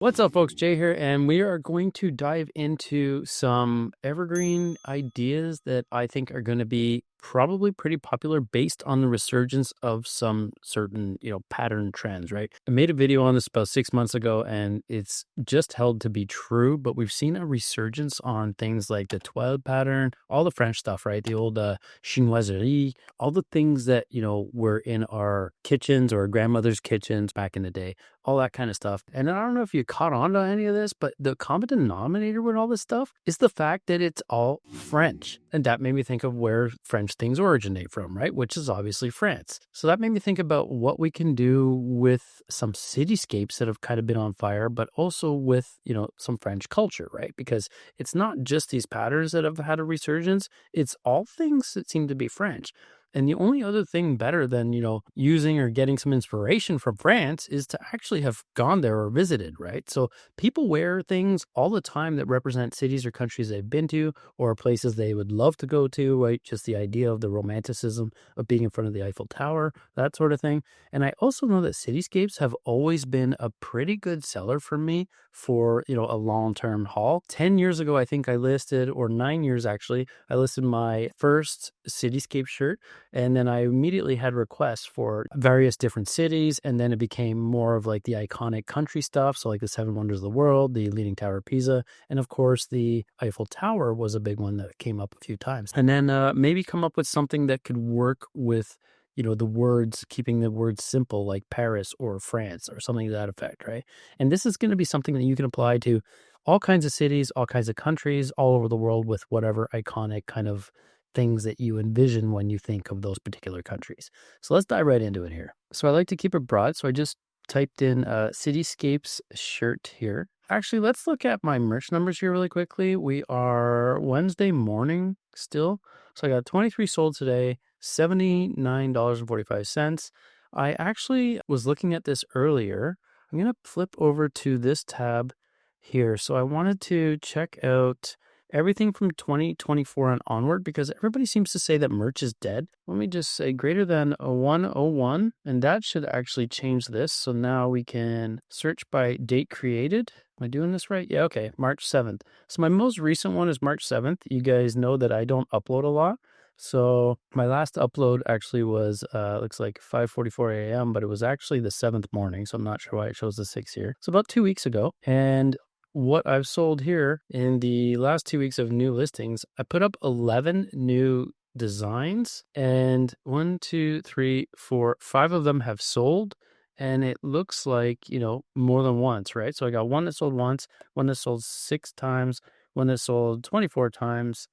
What's up, folks? Jay here, and we are going to dive into some evergreen ideas that I think are going to be probably pretty popular based on the resurgence of some certain, pattern trends, right? I made a video on this about 6 months ago, and it's just held to be true, but we've seen a resurgence on things like the toile pattern, all the French stuff, right? The old chinoiserie, all the things that, were in our kitchens or grandmother's kitchens back in the day, all that kind of stuff. And I don't know if you caught on to any of this, but the common denominator with all this stuff is the fact that it's all French. And that made me think of where French things originate from, right? Which is obviously France. So that made me think about what we can do with some cityscapes that have kind of been on fire, but also with, some French culture, right? Because it's not just these patterns that have had a resurgence, it's all things that seem to be French. And the only other thing better than, using or getting some inspiration from France is to actually have gone there or visited, right? So people wear things all the time that represent cities or countries they've been to or places they would love to go to, right? Just the idea of the romanticism of being in front of the Eiffel Tower, that sort of thing. And I also know that cityscapes have always been a pretty good seller for me for, a long-term haul. 10 years ago, I think I listed, or 9 years actually, I listed my first cityscape shirt. And then I immediately had requests for various different cities. And then it became more of like the iconic country stuff. So like the Seven Wonders of the World, the Leaning Tower of Pisa. And of course, the Eiffel Tower was a big one that came up a few times. And then maybe come up with something that could work with, the words, keeping the words simple, like Paris or France or something to that effect, right? And this is going to be something that you can apply to all kinds of cities, all kinds of countries, all over the world with whatever iconic kind of things that you envision when you think of those particular countries. So let's dive right into it here. So I like to keep it broad. So I just typed in cityscapes shirt here. Actually, let's look at my merch numbers here really quickly. We are Wednesday morning still. So I got 23 sold today, $79.45. I actually was looking at this earlier. I'm going to flip over to this tab here. So I wanted to check out everything from 2024 and onward, because everybody seems to say that merch is dead. Let me just say greater than a 101, and that should actually change this. So now we can search by date created. Am I doing this right? Yeah, okay, March 7th. So my most recent one is March 7th. You guys know that I don't upload a lot. So my last upload actually was, looks like 5:44 a.m., but it was actually the 7th morning. So I'm not sure why it shows the 6 here. So about 2 weeks ago. And what I've sold here in the last 2 weeks of new listings, I put up 11 new designs, and 1, 2, 3, 4, 5 of them have sold. And it looks like, more than once, right? So I got one that sold once, one that sold 6 times, one that sold 24 times,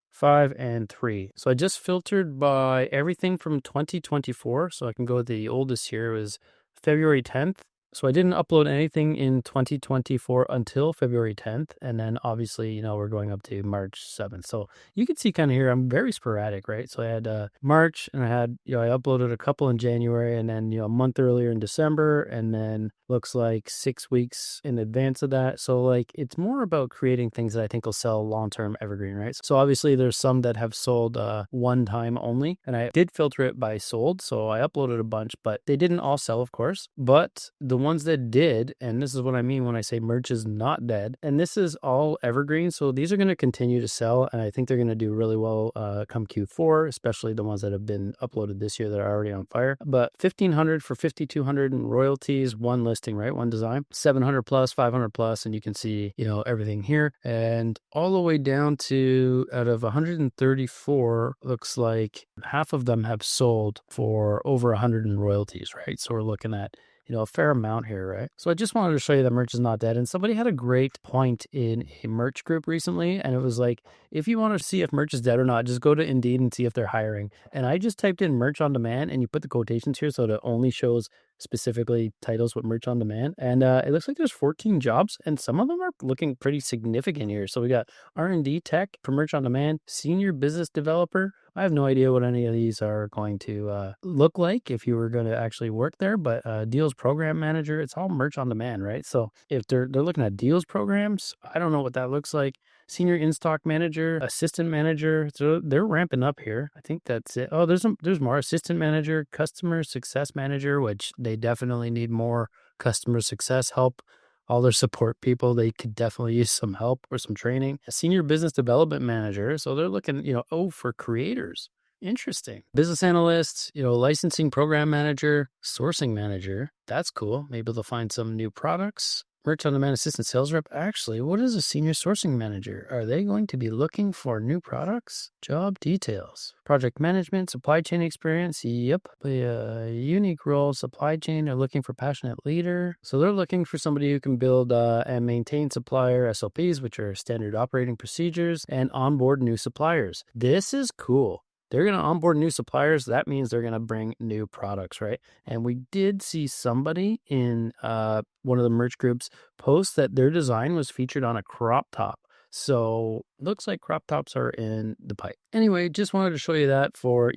5 and 3. So I just filtered by everything from 2024. So I can go, the oldest here was February 10th. So I didn't upload anything in 2024 until February 10th. And then obviously, we're going up to March 7th. So you can see kind of here, I'm very sporadic, right? So I had March, and I had, I uploaded a couple in January, and then, a month earlier in December, and then looks like 6 weeks in advance of that. So like, it's more about creating things that I think will sell long-term evergreen, right? So obviously there's some that have sold one time only, and I did filter it by sold. So I uploaded a bunch, but they didn't all sell, of course. But the ones that did, and this is what I mean when I say merch is not dead, and this is all evergreen. So these are going to continue to sell, and I think they're going to do really well come Q4, especially the ones that have been uploaded this year that are already on fire. But 1,500 for 5,200 in royalties, one listing, right? One design, 700 plus, 500 plus, and you can see, everything here. And all the way down to, out of 134, looks like half of them have sold for over 100 in royalties, right? So we're looking at, a fair amount here, right? So I just wanted to show you that merch is not dead. And somebody had a great point in a merch group recently, and it was like, if you want to see if merch is dead or not, just go to Indeed and see if they're hiring. And I just typed in merch on demand, and you put the quotations here so that it only shows specifically titles with merch on demand. And it looks like there's 14 jobs, and some of them are looking pretty significant here. So we got R&D tech for merch on demand, senior business developer. I have no idea what any of these are going to look like if you were going to actually work there, but deals program manager, it's all merch on demand, right? So if they're looking at deals programs, I don't know what that looks like. Senior in-stock manager, assistant manager. So they're ramping up here. I think that's it. Oh, there's more. Assistant manager, customer success manager, which they definitely need more customer success help all their support people, they could definitely use some help or some training. A senior business development manager. So they're looking, for creators. Interesting. Business analyst, licensing program manager, sourcing manager. That's cool. Maybe they'll find some new products. Merch on demand assistant sales rep. Actually, what is a senior sourcing manager? Are they going to be looking for new products? Job details. Project management, supply chain experience. Yep. A unique role, supply chain. They're looking for passionate leader. So they're looking for somebody who can build and maintain supplier SOPs, which are standard operating procedures, and onboard new suppliers. This is cool. They're going to onboard new suppliers. That means they're going to bring new products, right? And we did see somebody in one of the merch groups post that their design was featured on a crop top. So looks like crop tops are in the pipe. Anyway, just wanted to show you that for,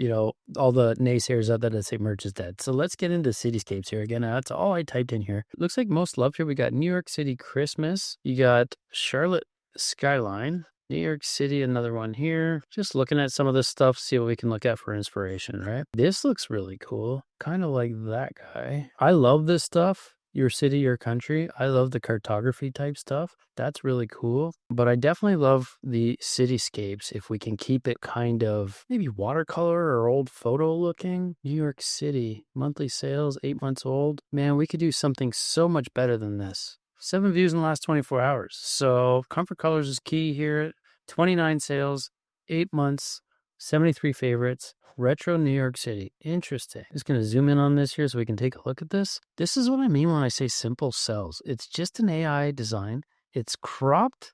all the naysayers out there that say merch is dead. So let's get into cityscapes here again. That's all I typed in here. It looks like most loved here. We got New York City Christmas. You got Charlotte Skyline. New York City, another one here. Just looking at some of this stuff, see what we can look at for inspiration, right? This looks really cool. Kind of like that guy. I love this stuff. Your city, your country. I love the cartography type stuff. That's really cool. But I definitely love the cityscapes if we can keep it kind of maybe watercolor or old photo looking. New York City, monthly sales, 8 months old. Man, we could do something so much better than this. 7 views in the last 24 hours. So comfort colors is key here. 29 sales, 8 months, 73 favorites. Retro New York City. Interesting. Just going to zoom in on this here so we can take a look at this. This is what I mean when I say simple cells. It's just an AI design. It's cropped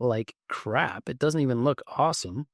like crap. It doesn't even look awesome.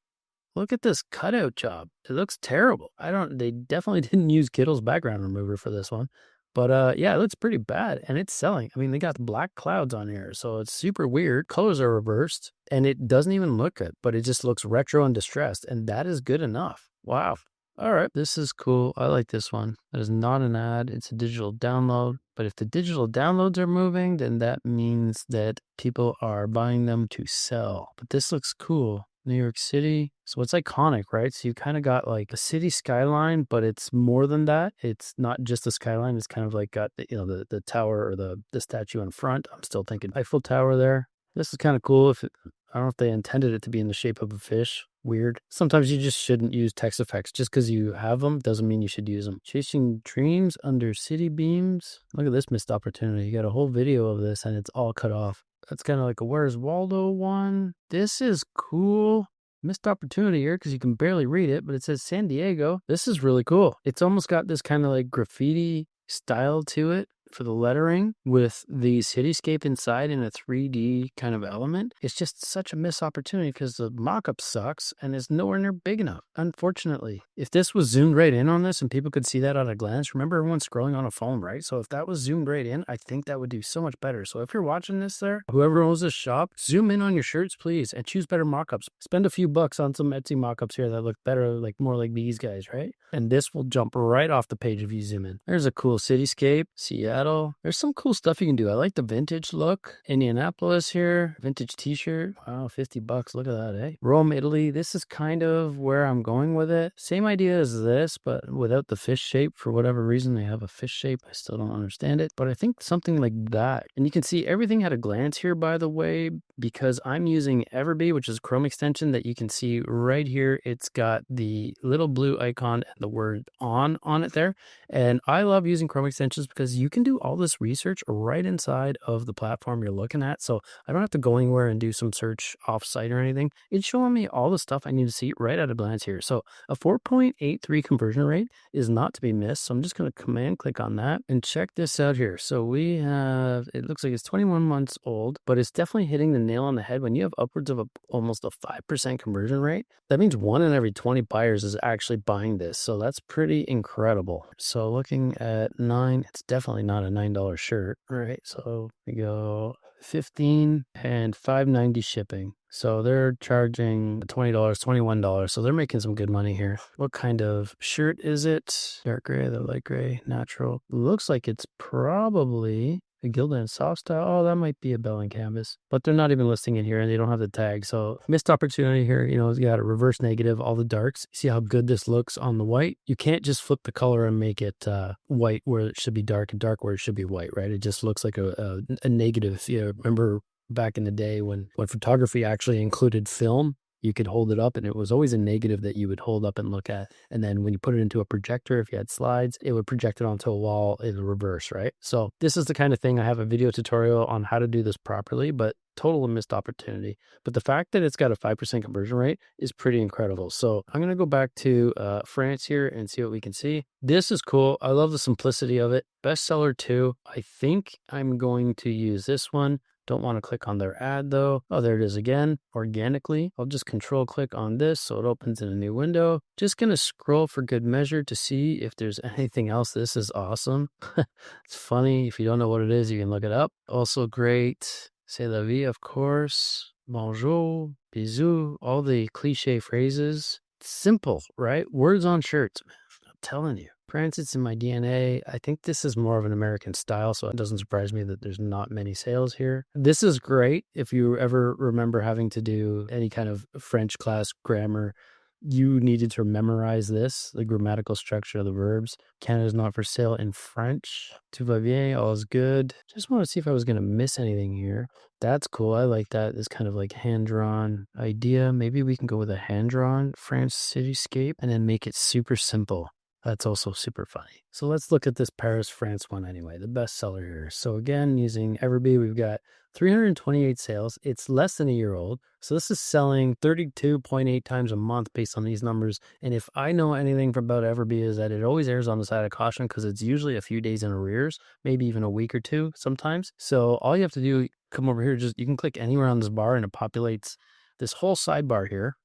Look at this cutout job. It looks terrible. They definitely didn't use Kittl's background remover for this one. But yeah, it looks pretty bad and it's selling. I mean, they got black clouds on here, so it's super weird. Colors are reversed and it doesn't even look good, but it just looks retro and distressed, and that is good enough. Wow. All right, this is cool. I like this one. That is not an ad. It's a digital download. But if the digital downloads are moving, then that means that people are buying them to sell. But this looks cool. New York City. So it's iconic, right? So you kind of got like a city skyline, but it's more than that. It's not just the skyline. It's kind of like got the tower or the statue in front. I'm still thinking Eiffel Tower there. This is kind of cool. I don't know if they intended it to be in the shape of a fish. Weird. Sometimes you just shouldn't use text effects. Just because you have them doesn't mean you should use them. Chasing dreams under city beams. Look at this missed opportunity. You got a whole video of this and it's all cut off. That's kind of like a Where's Waldo one. This is cool. Missed opportunity here because you can barely read it, but it says San Diego. This is really cool. It's almost got this kind of like graffiti style to it for the lettering with the cityscape inside in a 3D kind of element. It's just such a missed opportunity because the mock-up sucks and is nowhere near big enough, unfortunately. If this was zoomed right in on this and people could see that at a glance, remember everyone's scrolling on a phone, right? So if that was zoomed right in, I think that would do so much better. So if you're watching this there, whoever owns this shop, zoom in on your shirts, please, and choose better mock-ups. Spend a few bucks on some Etsy mock-ups here that look better, like more like these guys, right? And this will jump right off the page if you zoom in. There's a cool cityscape, Seattle. There's some cool stuff you can do. I like the vintage look. Indianapolis here, vintage t-shirt. Wow, $50. Look at that, eh? Rome, Italy. This is kind of where I'm going with it. Same idea as this, but without the fish shape. For whatever reason, they have a fish shape. I still don't understand it, but I think something like that. And you can see everything at a glance here, by the way, because I'm using Everbee, which is a Chrome extension that you can see right here. It's got the little blue icon and the word on it there. And I love using Chrome extensions because you can do all this research right inside of the platform you're looking at. So I don't have to go anywhere and do some search off-site or anything. It's showing me all the stuff I need to see right at a glance here. So a 4.83 conversion rate is not to be missed. So I'm just going to command click on that and check this out here. So we have, it looks like it's 21 months old, but it's definitely hitting the nail on the head. When you have upwards of almost a 5% conversion rate, that means 1 in every 20 buyers is actually buying this. So that's pretty incredible. So looking at 9, it's definitely not a $9 shirt, right? So we go 15 and $5.90 shipping. So they're charging $20, $21. So they're making some good money here. What kind of shirt is it? Dark gray, the light gray, natural. Looks like it's probably A Gildan soft style. Oh, that might be a Bell and Canvas, but they're not even listing it here and they don't have the tag. So missed opportunity here. You got a reverse negative, all the darks. See how good this looks on the white? You can't just flip the color and make it white where it should be dark and dark where it should be white, right? It just looks like a negative. Remember back in the day when photography actually included film, you could hold it up and it was always a negative that you would hold up and look at. And then when you put it into a projector, if you had slides, it would project it onto a wall in reverse, right? So this is the kind of thing I have a video tutorial on how to do this properly, but total missed opportunity. But the fact that it's got a 5% conversion rate is pretty incredible. So I'm going to go back to France here and see what we can see. This is cool. I love the simplicity of it. Bestseller 2. I think I'm going to use this one. Don't want to click on their ad though. Oh, there it is again, organically. I'll just control click on this so it opens in a new window. Just going to scroll for good measure to see if there's anything else. This is awesome. It's funny. If you don't know what it is, you can look it up. Also great. C'est la vie, of course. Bonjour, bisous, all the cliche phrases. Simple, right? Words on shirts. I'm telling you. France, it's in my DNA. I think this is more of an American style, so it doesn't surprise me that there's not many sales here. This is great if you ever remember having to do any kind of French class grammar. You needed to memorize this, the grammatical structure of the verbs. Canada's not for sale in French. Tout va bien, all is good. Just want to see if I was going to miss anything here. That's cool. I like that. This kind of like hand-drawn idea. Maybe we can go with a hand-drawn France cityscape and then make it super simple. That's also super funny. So let's look at this Paris, France one anyway, the bestseller here. So again, using everbee, we've got 328 sales. It's less than a year old. So this is selling 32.8 times a month based on these numbers. And if I know anything about everbee is that it always errs on the side of caution because it's usually a few days in arrears, maybe even a week or two sometimes. So all you have to do, come over here, you can click anywhere on this bar and it populates this whole sidebar here.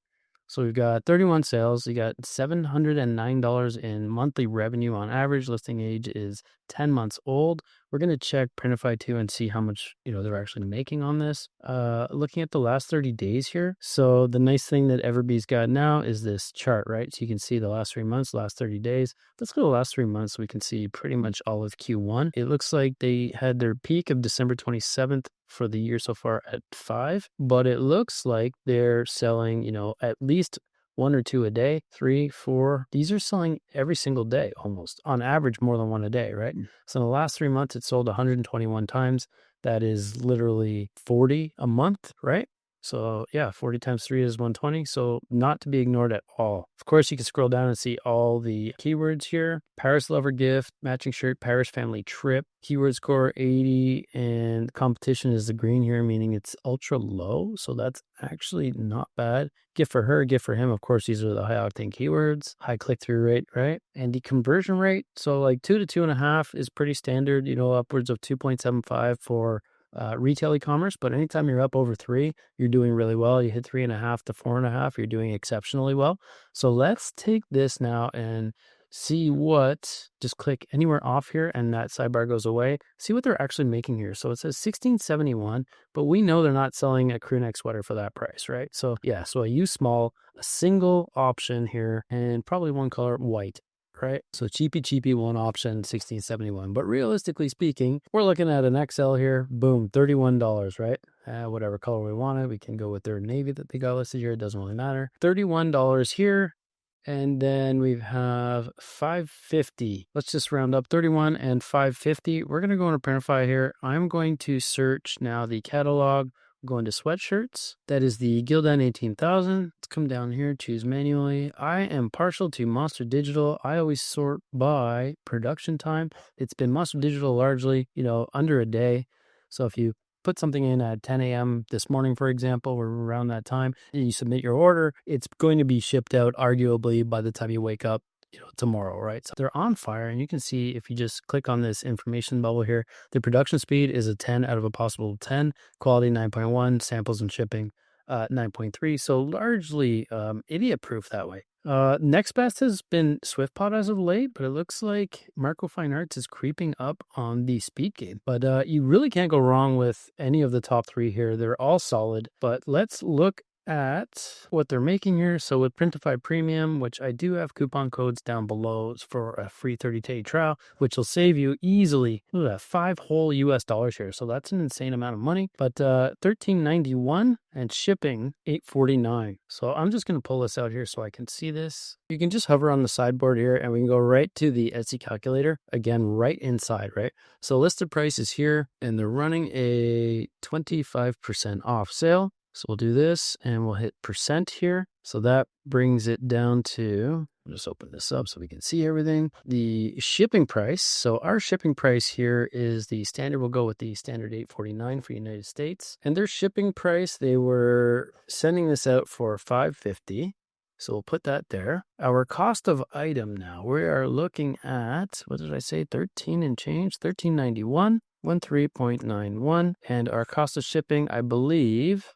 So we've got 31 sales. You got $709 in monthly revenue on average. Listing age is 10 months old. We're going to check Printify 2 and see how much, they're actually making on this. Looking at the last 30 days here. So the nice thing that everbee's got now is this chart, right? So you can see the last 3 months, last 30 days. Let's go to the last 3 months. We can see pretty much all of Q1. It looks like they had their peak of December 27th for the year so far at 5, but it looks like they're selling, at least 1 or 2 a day, 3, 4. These are selling every single day, almost on average, more than 1 a day, right? So in the last 3 months, it sold 121 times. That is literally 40 a month, right? So yeah, 40 times 3 is 120. So not to be ignored at all. Of course, you can scroll down and see all the keywords here. Paris lover gift, matching shirt, Paris family trip, keyword score 80, and competition is the green here, meaning it's ultra low. So that's actually not bad. Gift for her, gift for him. Of course, these are the high octane keywords. High click-through rate, right? And the conversion rate, so like 2 to 2.5 is pretty standard, upwards of 2.75 for retail e-commerce, but anytime you're up over 3, you're doing really well. You hit 3.5 to 4.5, you're doing exceptionally well. So let's take this now and see just click anywhere off here and that sidebar goes away. See what they're actually making here. So it says $16.71, but we know they're not selling a crew neck sweater for that price, right? So yeah, so I use small, a single option here, and probably one color, white. Right? So cheapy one option, $16.71. But realistically speaking, we're looking at an XL here. Boom, $31, right? Whatever color we wanted. We can go with their navy that they got listed here. It doesn't really matter. $31 here. And then we have $5.50. Let's just round up 31 and $5.50. We're going to go into Printify here. I'm going to search now the catalog. Go into sweatshirts. That is the Gildan 18,000. Let's come down here, choose manually. I am partial to Monster Digital. I always sort by production time. It's been Monster Digital largely, under a day. So if you put something in at 10 a.m. this morning, for example, or around that time, and you submit your order, it's going to be shipped out arguably by the time you wake up tomorrow, right? So they're on fire, and you can see if you just click on this information bubble here, the production speed is a 10 out of a possible 10, quality 9.1, samples and shipping 9.3. So largely idiot proof that way. Next best has been SwiftPod as of late, but it looks like Marco Fine Arts is creeping up on the speed game. But you really can't go wrong with any of the top 3 here. They're all solid, but let's look at what they're making here. So with Printify Premium, which I do have coupon codes down below for a free 30-day trial, which will save you easily $5 whole US here. So that's an insane amount of money. But $13.91 and shipping $8.49. So I'm just going to pull this out here so I can see this. You can just hover on the sideboard here and we can go right to the Etsy calculator. Again, right inside, right? So listed price is here and they're running a 25% off sale. So we'll do this and we'll hit percent here. So that brings it down to, I'll just open this up so we can see everything. The shipping price. So our shipping price here is the standard. We'll go with the standard $8.49 for United States. And their shipping price, they were sending this out for $5.50. So we'll put that there. Our cost of item now, we are looking at, what did I say? 13 and change, $13.91, 13.91. And our cost of shipping, I believe,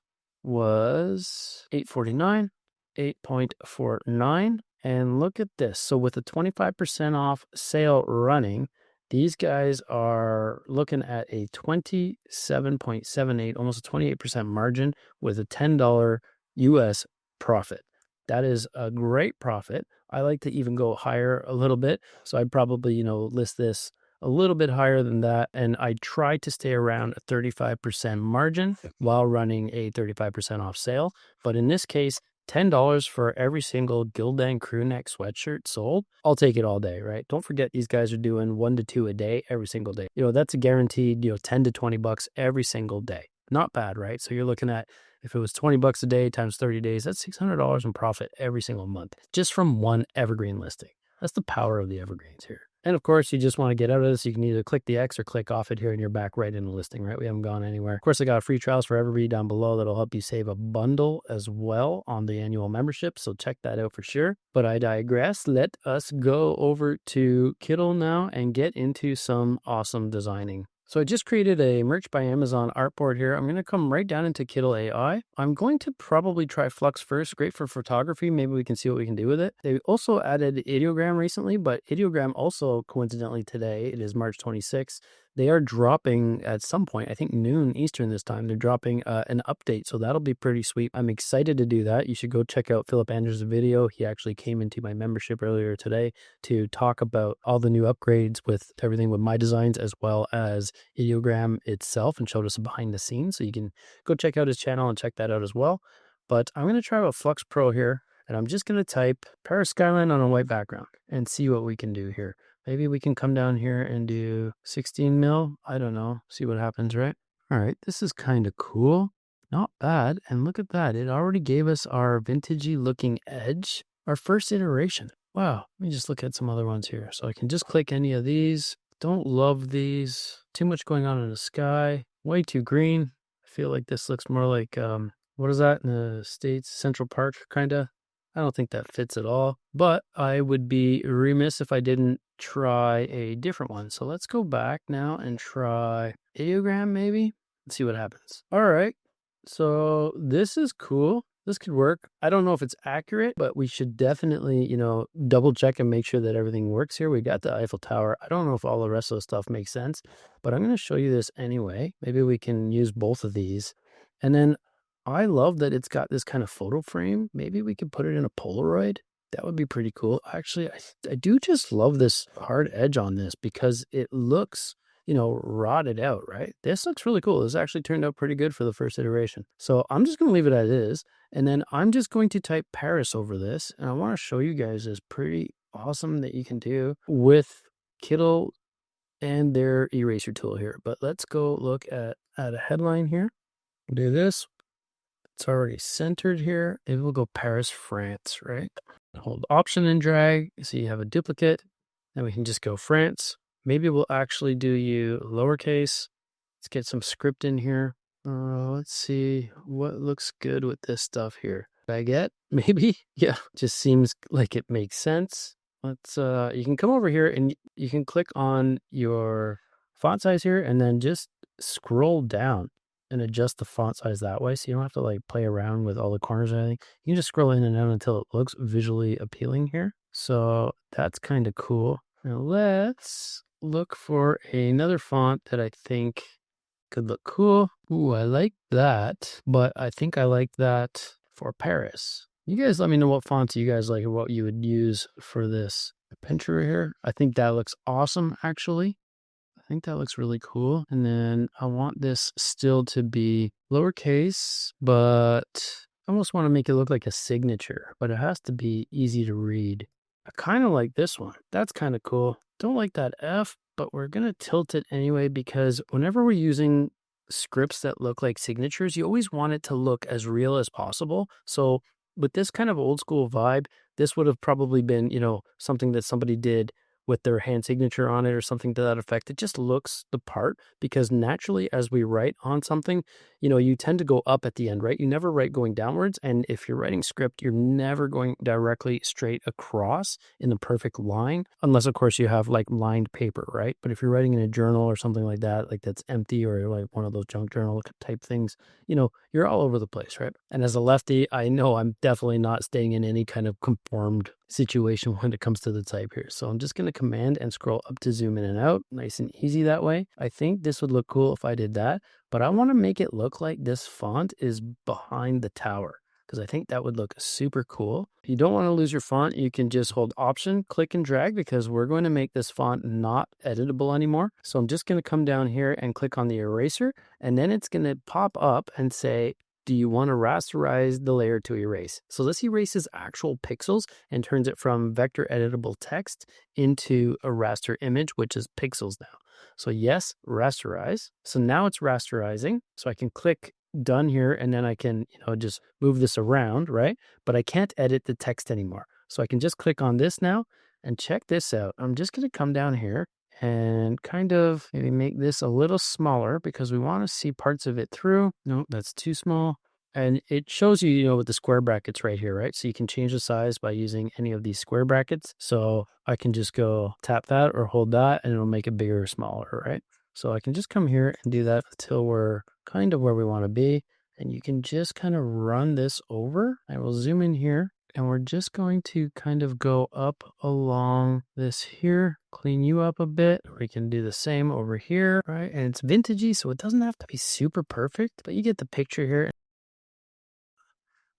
was $8.49, 8.49. And look at this. So with a 25% off sale running, these guys are looking at a 27.78, almost a 28% margin with a $10 US profit. That is a great profit. I like to even go higher a little bit. So I'd probably, list this a little bit higher than that. And I try to stay around a 35% margin while running a 35% off sale. But in this case, $10 for every single Gildan crew neck sweatshirt sold. I'll take it all day, right? Don't forget these guys are doing 1 to 2 a day every single day. That's a guaranteed, 10 to 20 bucks every single day. Not bad, right? So you're looking at, if it was 20 bucks a day times 30 days, that's $600 in profit every single month just from one evergreen listing. That's the power of the evergreens here. And of course, you just want to get out of this. You can either click the X or click off it here and you're back right in the listing, right? We haven't gone anywhere. Of course, I got free trials for everbee down below that'll help you save a bundle as well on the annual membership. So check that out for sure. But I digress. Let us go over to Kittl now and get into some awesome designing. So I just created a Merch by Amazon artboard here. I'm going to come right down into Kittl AI. I'm going to probably try Flux first. Great for photography. Maybe we can see what we can do with it. They also added Ideogram recently, but Ideogram also coincidentally today, it is March 26th. They are dropping at some point, I think noon Eastern this time, they're dropping an update. So that'll be pretty sweet. I'm excited to do that. You should go check out Philip Andrews' video. He actually came into my membership earlier today to talk about all the new upgrades with everything with my designs as well as Ideogram itself and showed us behind the scenes. So you can go check out his channel and check that out as well. But I'm going to try out Flux Pro here and I'm just going to type Paris Skyline on a white background and see what we can do here. Maybe we can come down here and do 16 mil. I don't know. See what happens, right? All right. This is kind of cool. Not bad. And look at that. It already gave us our vintagey looking edge. Our first iteration. Wow. Let me just look at some other ones here. So I can just click any of these. Don't love these. Too much going on in the sky. Way too green. I feel like this looks more like, what is that in the States? Central Park, kind of. I don't think that fits at all, but I would be remiss if I didn't try a different one. So let's go back now and try Ideogram maybe. Let's see what happens. All right. So this is cool. This could work. I don't know if it's accurate, but we should definitely, double check and make sure that everything works here. We got the Eiffel Tower. I don't know if all the rest of the stuff makes sense, but I'm going to show you this anyway. Maybe we can use both of these. And then I love that it's got this kind of photo frame. Maybe we could put it in a Polaroid. That would be pretty cool. Actually, I do just love this hard edge on this because it looks, rotted out, right? This looks really cool. This actually turned out pretty good for the first iteration. So I'm just going to leave it as is. And then I'm just going to type Paris over this. And I want to show you guys this pretty awesome that you can do with Kittl and their eraser tool here. But let's go look at a headline here. Do this. It's already centered here. Maybe we'll go Paris, France, right? Hold Option and drag. So you have a duplicate. Then we can just go France. Maybe we'll actually do you lowercase. Let's get some script in here. Let's see what looks good with this stuff here. Baguette, maybe? Yeah, just seems like it makes sense. Let's, you can come over here and you can click on your font size here and then just scroll down and adjust the font size that way. So you don't have to play around with all the corners or anything. You can just scroll in and out until it looks visually appealing here. So that's kind of cool. Now let's look for another font that I think could look cool. Ooh, I like that, but I think I like that for Paris. You guys let me know what fonts you guys like or what you would use for this picture here. I think that looks awesome, actually. I think that looks really cool. And then I want this still to be lowercase, but I almost want to make it look like a signature, but it has to be easy to read. I kind of like this one. That's kind of cool. Don't like that F, but we're going to tilt it anyway because whenever we're using scripts that look like signatures, you always want it to look as real as possible. So with this kind of old school vibe, this would have probably been, something that somebody did with their hand signature on it or something to that effect. It just looks the part because naturally as we write on something, you tend to go up at the end, right? You never write going downwards. And if you're writing script, you're never going directly straight across in the perfect line, unless of course you have like lined paper, right? But if you're writing in a journal or something like that, like that's empty or like one of those junk journal type things, you're all over the place, right? And as a lefty, I know I'm definitely not staying in any kind of conformed situation when it comes to the type here. So I'm just going to command and scroll up to zoom in and out. Nice and easy that way. I think this would look cool if I did that, but I want to make it look like this font is behind the tower because I think that would look super cool. If you don't want to lose your font, you can just hold Option, click and drag because we're going to make this font not editable anymore. So I'm just going to come down here and click on the eraser, and then it's going to pop up and say, do you want to rasterize the layer to erase? So this erases actual pixels and turns it from vector editable text into a raster image, which is pixels now. So yes, rasterize. So now it's rasterizing. So I can click done here and then I can, just move this around, right? But I can't edit the text anymore. So I can just click on this now and check this out. I'm just going to come down here and kind of maybe make this a little smaller because we want to see parts of it through. No, that's too small. And it shows you, with the square brackets right here, right? So you can change the size by using any of these square brackets. So I can just go tap that or hold that and it'll make it bigger or smaller, right? So I can just come here and do that until we're kind of where we want to be. And you can just kind of run this over. I will zoom in here. And we're just going to kind of go up along this here, clean you up a bit. We can do the same over here, right? And it's vintagey, so it doesn't have to be super perfect, but you get the picture here.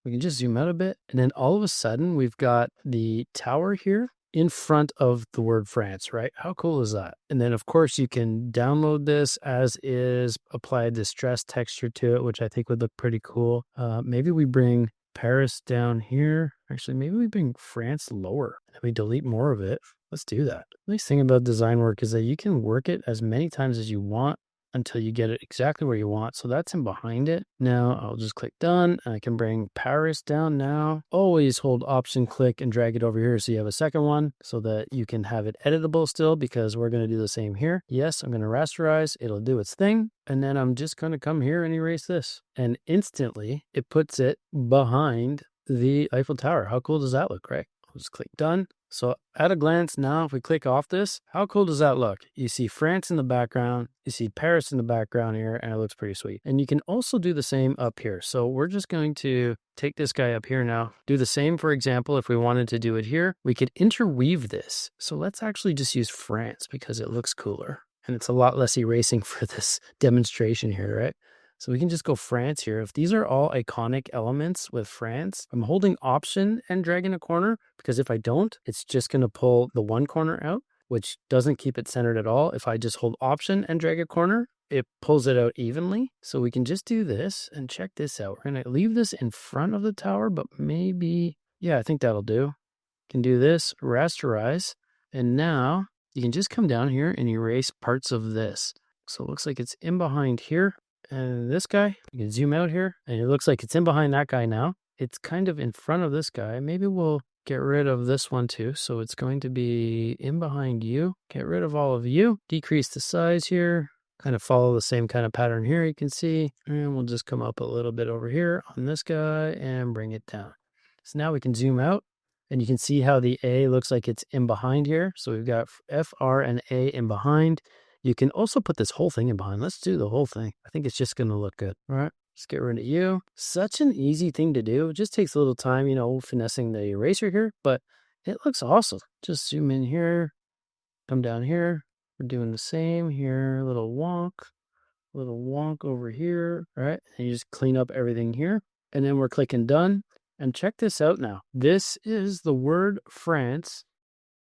We can just zoom out a bit. And then all of a sudden, we've got the tower here in front of the word France, right? How cool is that? And then, of course, you can download this as is, apply a distress texture to it, which I think would look pretty cool. Maybe we bring Paris down here. Actually, maybe we bring France lower and we delete more of it. Let's do that. The nice thing about design work is that you can work it as many times as you want until you get it exactly where you want. So that's in behind it. Now I'll just click done. I can bring Paris down now. Always hold Option, click and drag it over here so you have a second one so that you can have it editable still because we're going to do the same here. Yes, I'm going to rasterize. It'll do its thing. And then I'm just going to come here and erase this. And instantly it puts it behind the Eiffel Tower. How cool does that look, right? I'll just click done. So at a glance now, if we click off this, how cool does that look? You see France in the background, you see Paris in the background here, and it looks pretty sweet. And you can also do the same up here. So we're just going to take this guy up here now, do the same, for example, if we wanted to do it here, we could interweave this. So let's actually just use France because it looks cooler. And it's a lot less erasing for this demonstration here, right? So we can just go France here. If these are all iconic elements with France, I'm holding Option and dragging a corner because if I don't, it's just going to pull the one corner out, which doesn't keep it centered at all. If I just hold Option and drag a corner, it pulls it out evenly. So we can just do this and check this out. We're going to leave this in front of the tower, but maybe, yeah, I think that'll do. Can do this, rasterize, and now you can just come down here and erase parts of this. So it looks like it's in behind here. And this guy, you can zoom out here and it looks like it's in behind that guy now. It's kind of in front of this guy. Maybe we'll get rid of this one too. So it's going to be in behind you. Get rid of all of you. Decrease the size here. Kind of follow the same kind of pattern here, you can see. And we'll just come up a little bit over here on this guy and bring it down. So now we can zoom out. And you can see how the A looks like it's in behind here. So we've got F, R, and A in behind. You can also put this whole thing in behind. Let's do the whole thing. I think it's just going to look good. All right, let's get rid of you. Such an easy thing to do. It just takes a little time, finessing the eraser here, but it looks awesome. Just zoom in here, come down here. We're doing the same here. A little wonk over here. All right, and you just clean up everything here. And then we're clicking done. And check this out now. This is the word France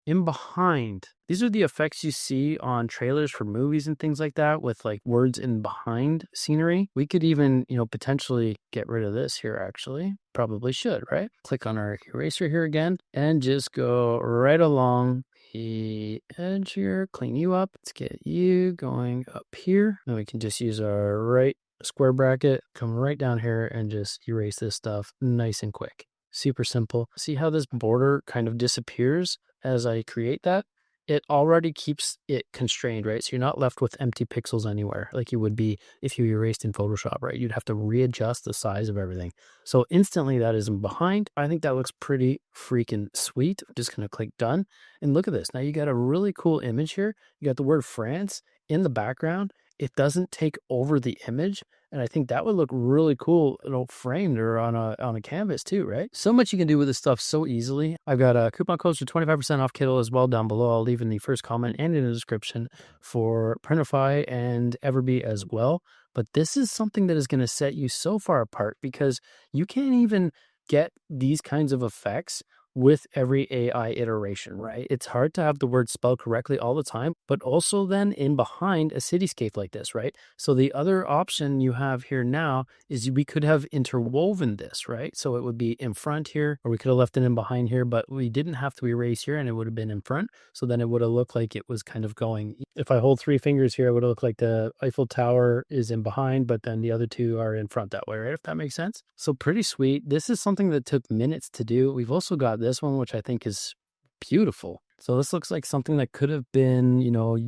in behind. These are the effects you see on trailers for movies and things like that with like words in behind scenery. We could even, potentially get rid of this here actually. Probably should, right? Click on our eraser here again and just go right along the edge here, clean you up. Let's get you going up here. Then we can just use our right square bracket, come right down here and just erase this stuff nice and quick. Super simple. See how this border kind of disappears as I create that? It already keeps it constrained, right? So you're not left with empty pixels anywhere like you would be if you erased in Photoshop, right? You'd have to readjust the size of everything. So instantly that is behind. I think that looks pretty freaking sweet. I'm just going to click done. And look at this. Now you got a really cool image here. You got the word France in the background. It doesn't take over the image. And I think that would look really cool, framed or on a canvas too, right? So much you can do with this stuff so easily. I've got a coupon codes for 25% off kittl as well down below. I'll leave in the first comment and in the description for Printify and Everbee as well. But this is something that is going to set you so far apart because you can't even get these kinds of effects with every AI iteration, right? It's hard to have the word spelled correctly all the time, but also then in behind a cityscape like this, right? So the other option you have here now is we could have interwoven this, right? So it would be in front here, or we could have left it in behind here, but we didn't have to erase here and it would have been in front. So then it would have looked like it was kind of going, if I hold 3 fingers here, it would look like the Eiffel Tower is in behind, but then the other 2 are in front that way, right? If that makes sense. So pretty sweet. This is something that took minutes to do. We've also got this one, which I think is beautiful. So this looks like something that could have been,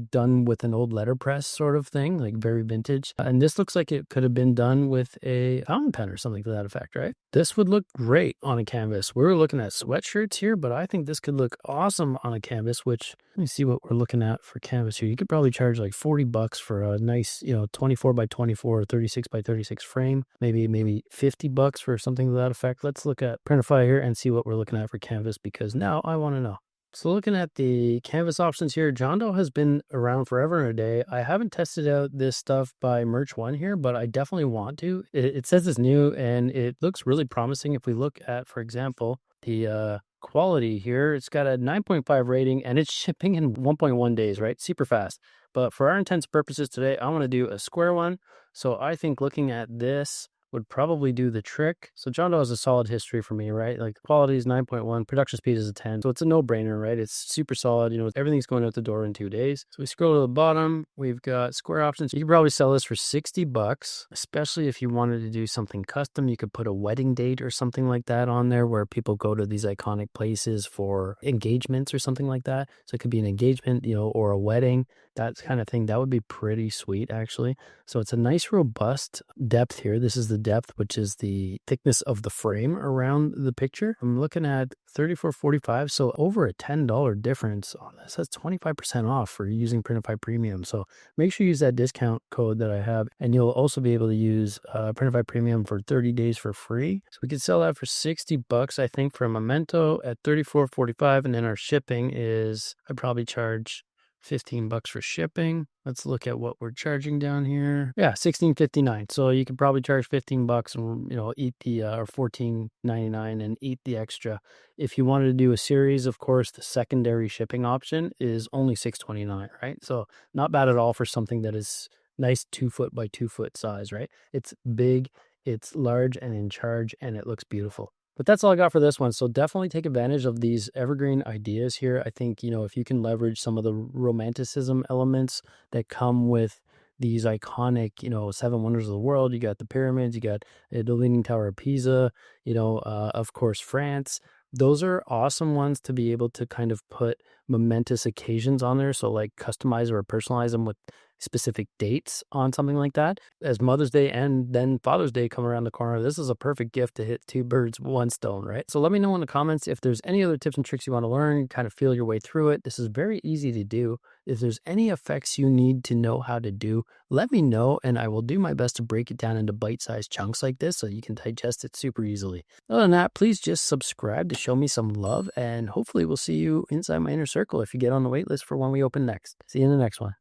done with an old letterpress sort of thing, like very vintage. And this looks like it could have been done with a fountain pen or something to that effect, right? This would look great on a canvas. We're looking at sweatshirts here, but I think this could look awesome on a canvas, which let me see what we're looking at for canvas here. You could probably charge like $40 for a nice, 24 by 24 or 36 by 36 frame, maybe $50 for something to that effect. Let's look at Printify here and see what we're looking at for canvas because now I want to know. So looking at the canvas options here, John Doe has been around forever and a day. I haven't tested out this stuff by Merch One here, but I definitely want to. It says it's new and it looks really promising. If we look at, for example, the quality here, it's got a 9.5 rating and it's shipping in 1.1 days, right? Super fast. But for our intents and purposes today, I want to do a square one. So I think looking at this would probably do the trick. So John Doe has a solid history for me, right? Like quality is 9.1, production speed is a 10. So it's a no-brainer, right? It's super solid. Everything's going out the door in 2 days. So we scroll to the bottom, we've got square options. You could probably sell this for $60, especially if you wanted to do something custom. You could put a wedding date or something like that on there where people go to these iconic places for engagements or something like that. So it could be an engagement, or a wedding, that kind of thing. That would be pretty sweet, actually. So it's a nice robust depth here. This is the depth, which is the thickness of the frame around the picture. I'm looking at $34.45, so over a $10 difference on this. That's 25% off for using Printify Premium. So make sure you use that discount code that I have, and you'll also be able to use Printify Premium for 30 days for free. So we could sell that for $60, I think, for a Memento at $34.45, and then our shipping is, I'd probably charge $15 for shipping. Let's look at what we're charging down here. Yeah, $16.59. So you could probably charge $15 and eat the or $14.99 and eat the extra. If you wanted to do a series, of course, the secondary shipping option is only $6.29, right? So not bad at all for something that is nice 2 foot by 2 foot size, right? It's big, it's large and in charge, and it looks beautiful. But that's all I got for this one. So definitely take advantage of these evergreen ideas here. I think, if you can leverage some of the romanticism elements that come with these iconic, 7 wonders of the world. You got the pyramids, you got the Leaning Tower of Pisa, of course, France. Those are awesome ones to be able to kind of put momentous occasions on there. So like customize or personalize them with specific dates on something like that. As Mother's Day and then Father's Day come around the corner, this is a perfect gift to hit 2 birds, 1 stone, right? So let me know in the comments if there's any other tips and tricks you want to learn, kind of feel your way through it. This is very easy to do. If there's any effects you need to know how to do, let me know and I will do my best to break it down into bite-sized chunks like this so you can digest it super easily. Other than that, please just subscribe to show me some love, and hopefully we'll see you inside my inner circle if you get on the wait list for when we open next. See you in the next one.